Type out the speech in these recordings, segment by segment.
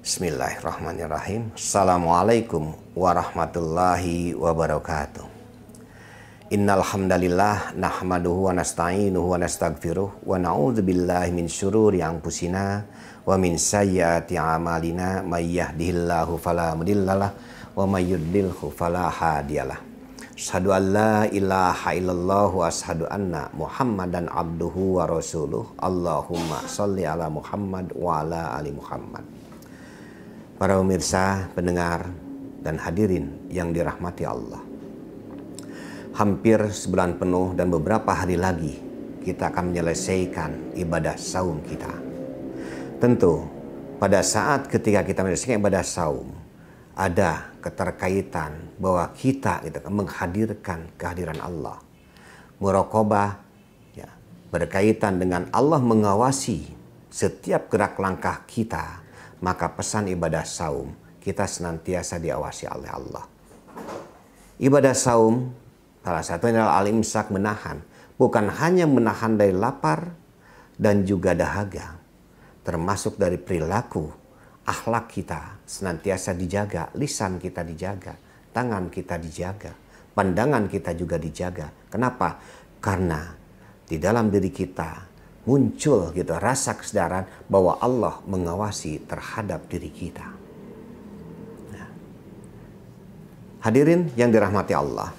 Bismillahirrahmanirrahim. Assalamualaikum warahmatullahi wabarakatuh. Innal hamdalillah nahmaduhu wa nasta'inuhu wa nastaghfiruh wa na'udzubillahi min syururi anfusina wa min sayyiati a'malina may yahdihillahu fala mudhillalah wa may yudlilhu fala hadiyalah. Asyhadu an la ilaha illallah wa asyhadu anna Muhammadan abduhu wa rasuluh. Allahumma sholli ala Muhammad wa ala ali Muhammad. Para pemirsa, pendengar, dan hadirin yang dirahmati Allah. Hampir sebulan penuh dan beberapa hari lagi kita akan menyelesaikan ibadah saum kita. Tentu pada saat ketika kita menyelesaikan ibadah saum, ada keterkaitan bahwa kita menghadirkan kehadiran Allah. Muraqabah ya, berkaitan dengan Allah mengawasi setiap gerak langkah kita. Maka pesan ibadah saum, kita senantiasa diawasi oleh Allah. Ibadah saum, salah satunya adalah al-imsak, menahan. Bukan hanya menahan dari lapar dan juga dahaga. Termasuk dari perilaku, akhlak kita senantiasa dijaga. Lisan kita dijaga, tangan kita dijaga, pandangan kita juga dijaga. Kenapa? Karena di dalam diri kita muncul rasa kesadaran bahwa Allah mengawasi terhadap diri kita. Nah, hadirin yang dirahmati Allah,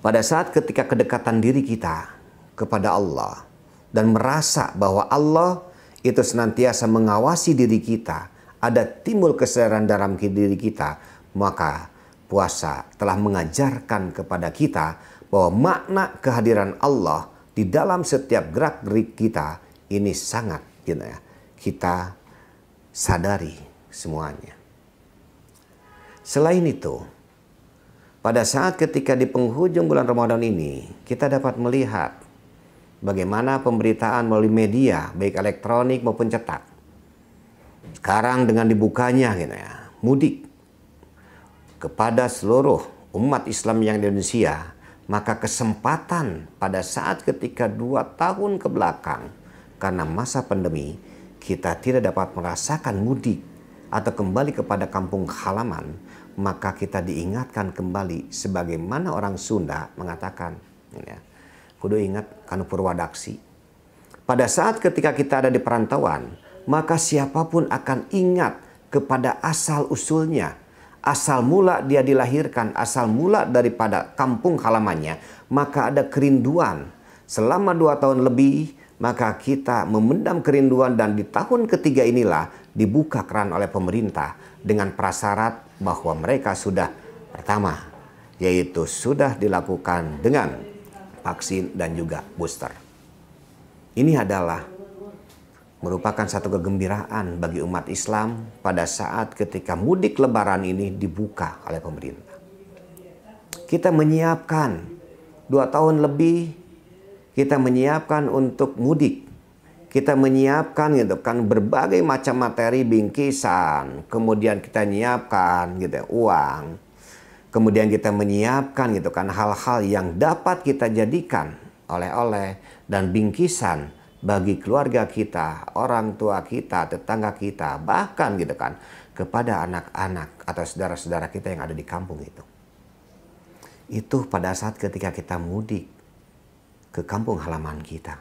pada saat ketika kedekatan diri kita kepada Allah dan merasa bahwa Allah itu senantiasa mengawasi diri kita, ada timbul kesadaran dalam diri kita, maka puasa telah mengajarkan kepada kita bahwa makna kehadiran Allah di dalam setiap gerak-gerik kita ini sangat kita sadari semuanya. Selain itu, pada saat ketika di penghujung bulan Ramadan ini, kita dapat melihat bagaimana pemberitaan melalui media, baik elektronik maupun cetak. Sekarang dengan dibukanya mudik kepada seluruh umat Islam yang di Indonesia, maka kesempatan pada saat ketika 2 tahun ke belakang karena masa pandemi kita tidak dapat merasakan mudik atau kembali kepada kampung halaman, maka kita diingatkan kembali sebagaimana orang Sunda mengatakan, kudu ingat kanu purwadaksi. Pada saat ketika kita ada di perantauan, maka siapapun akan ingat kepada asal usulnya. Asal mula dia dilahirkan, asal mula daripada kampung halamannya, maka ada kerinduan. Selama 2 tahun lebih, maka kita memendam kerinduan dan di tahun ketiga inilah dibuka keran oleh pemerintah dengan prasyarat bahwa mereka sudah pertama, yaitu sudah dilakukan dengan vaksin dan juga booster. Ini adalah merupakan satu kegembiraan bagi umat Islam pada saat ketika mudik lebaran ini dibuka oleh pemerintah. Kita menyiapkan 2 tahun lebih, kita menyiapkan untuk mudik. Kita menyiapkan berbagai macam materi bingkisan, kemudian kita menyiapkan uang. Kemudian kita menyiapkan hal-hal yang dapat kita jadikan oleh-oleh dan bingkisan bagi keluarga kita, orang tua kita, tetangga kita, bahkan kepada anak-anak atau saudara-saudara kita yang ada di kampung itu. Itu pada saat ketika kita mudik ke kampung halaman kita.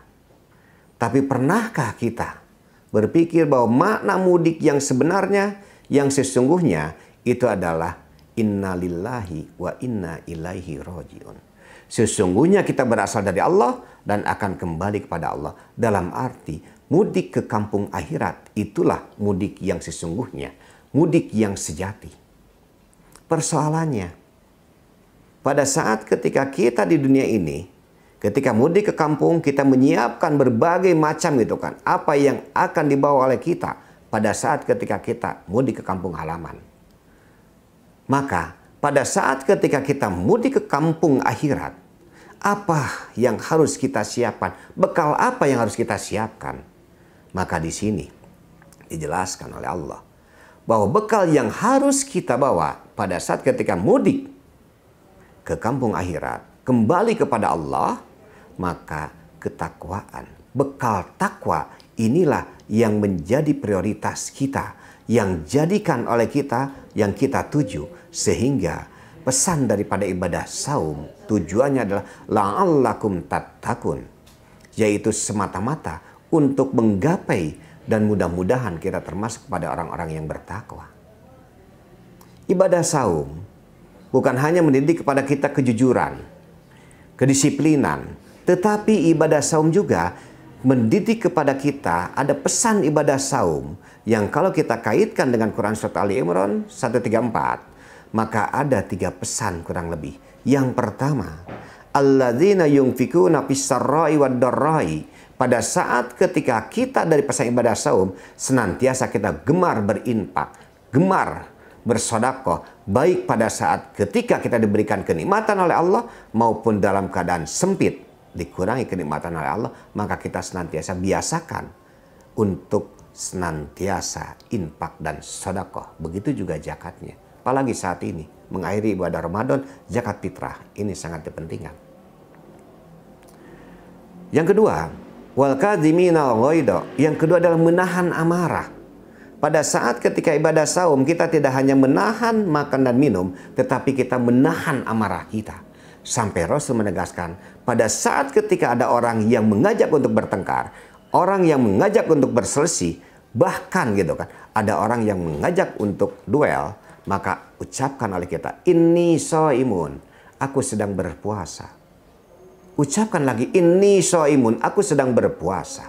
Tapi pernahkah kita berpikir bahwa makna mudik yang sebenarnya, yang sesungguhnya itu adalah inna lillahi wa inna ilaihi rajiun. Sesungguhnya kita berasal dari Allah dan akan kembali kepada Allah. Dalam arti mudik ke kampung akhirat itulah mudik yang sesungguhnya. Mudik yang sejati. Persoalannya, pada saat ketika kita di dunia ini, ketika mudik ke kampung, kita menyiapkan berbagai macam apa yang akan dibawa oleh kita pada saat ketika kita mudik ke kampung halaman. Maka pada saat ketika kita mudik ke kampung akhirat, apa yang harus kita siapkan? Bekal apa yang harus kita siapkan? Maka di sini dijelaskan oleh Allah bahwa bekal yang harus kita bawa pada saat ketika mudik ke kampung akhirat, kembali kepada Allah, maka ketakwaan. Bekal takwa inilah yang menjadi prioritas kita, yang jadikan oleh kita, yang kita tuju, sehingga pesan daripada ibadah saum tujuannya adalah la'allakum tattaqun, yaitu semata-mata untuk menggapai dan mudah-mudahan kita termasuk pada orang-orang yang bertakwa. Ibadah saum bukan hanya mendidik kepada kita kejujuran, kedisiplinan, tetapi ibadah saum juga mendidik kepada kita ada pesan ibadah saum yang kalau kita kaitkan dengan Quran Surat Ali Imran 134, maka ada 3 pesan kurang lebih. Yang pertama, alladzina yunfikuna fis-sarra'i wad-dharra'i. Pada saat ketika kita dari pesan ibadah saum, senantiasa kita gemar berinfak, gemar bersedekah, baik pada saat ketika kita diberikan kenikmatan oleh Allah maupun dalam keadaan sempit, dikurangi kenikmatan oleh Allah, maka kita senantiasa biasakan untuk senantiasa infak dan sedekah. Begitu juga zakatnya. Apalagi saat ini mengakhiri ibadah Ramadan, zakat fitrah ini sangat dipentingkan. Yang kedua, wal kadhiminal ghaidha. Yang kedua adalah menahan amarah. Pada saat ketika ibadah saum, kita tidak hanya menahan makan dan minum, tetapi kita menahan amarah kita. Sampai Rasul menegaskan, pada saat ketika ada orang yang mengajak untuk bertengkar, orang yang mengajak untuk berselisih, bahkan gitu kan, ada orang yang mengajak untuk duel, maka ucapkan oleh kita, inni shaimun, aku sedang berpuasa. Ucapkan lagi, inni shaimun, aku sedang berpuasa.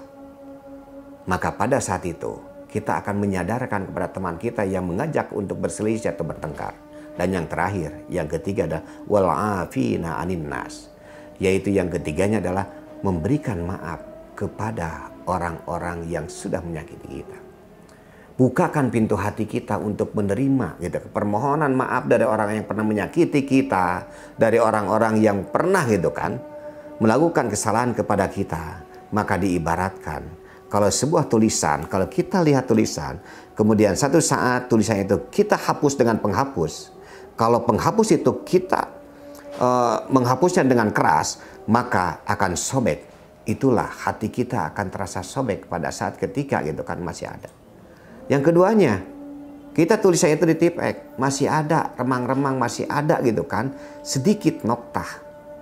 Maka pada saat itu, kita akan menyadarkan kepada teman kita yang mengajak untuk berselisih atau bertengkar. Dan yang terakhir, yang ketiga adalah wal afina anin nas, yaitu yang ketiganya adalah memberikan maaf kepada orang-orang yang sudah menyakiti kita. Bukakan pintu hati kita untuk menerima gitu, permohonan maaf dari orang yang pernah menyakiti kita, dari orang-orang yang pernah gitu kan melakukan kesalahan kepada kita. Maka diibaratkan kalau sebuah tulisan, kalau kita lihat tulisan, kemudian satu saat tulisan itu kita hapus dengan penghapus. Kalau penghapus itu kita menghapusnya dengan keras, maka akan sobek. Itulah hati kita akan terasa sobek pada saat ketika gitu kan masih ada. Yang keduanya, kita tulisan itu ditipek, masih ada remang-remang, masih ada gitu kan, sedikit noktah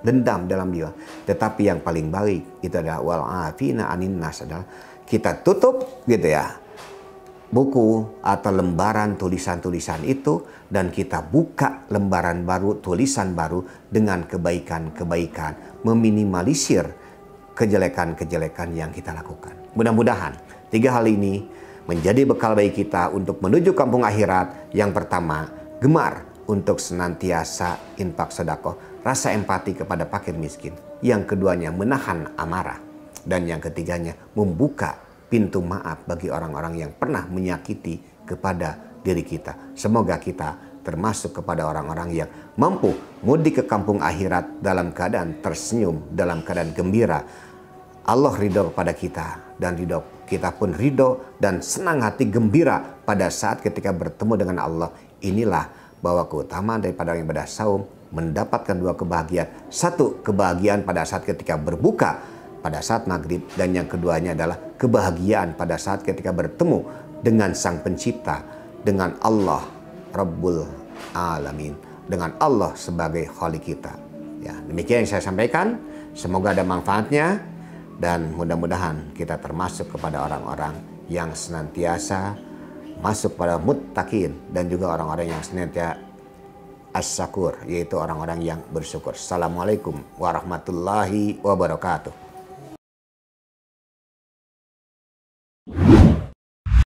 dendam dalam jiwa. Tetapi yang paling baik itu adalah wal afina anin nas, adalah kita tutup gitu ya buku atau lembaran tulisan-tulisan itu, dan kita buka lembaran baru, tulisan baru dengan kebaikan-kebaikan, meminimalisir kejelekan-kejelekan yang kita lakukan. Mudah-mudahan 3 hal ini menjadi bekal bagi kita untuk menuju kampung akhirat. Yang pertama, gemar untuk senantiasa infak sedekah, rasa empati kepada fakir miskin. Yang keduanya, menahan amarah. Dan yang ketiganya, membuka pintu maaf bagi orang-orang yang pernah menyakiti kepada diri kita. Semoga kita termasuk kepada orang-orang yang mampu mudik ke kampung akhirat dalam keadaan tersenyum, dalam keadaan gembira. Allah ridho kepada kita, dan kita pun ridho dan senang hati gembira pada saat ketika bertemu dengan Allah. Inilah bahwa keutamaan daripada ibadah saum mendapatkan 2 kebahagiaan. 1 kebahagiaan pada saat ketika berbuka pada saat maghrib, dan yang keduanya adalah kebahagiaan pada saat ketika bertemu dengan Sang Pencipta, dengan Allah Rabbul Alamin, dengan Allah sebagai Khalik kita. Ya, demikian yang saya sampaikan. Semoga ada manfaatnya, dan mudah-mudahan kita termasuk kepada orang-orang yang senantiasa masuk pada muttaqin, dan juga orang-orang yang senantiasa as-syakur, yaitu orang-orang yang bersyukur. Assalamualaikum warahmatullahi wabarakatuh.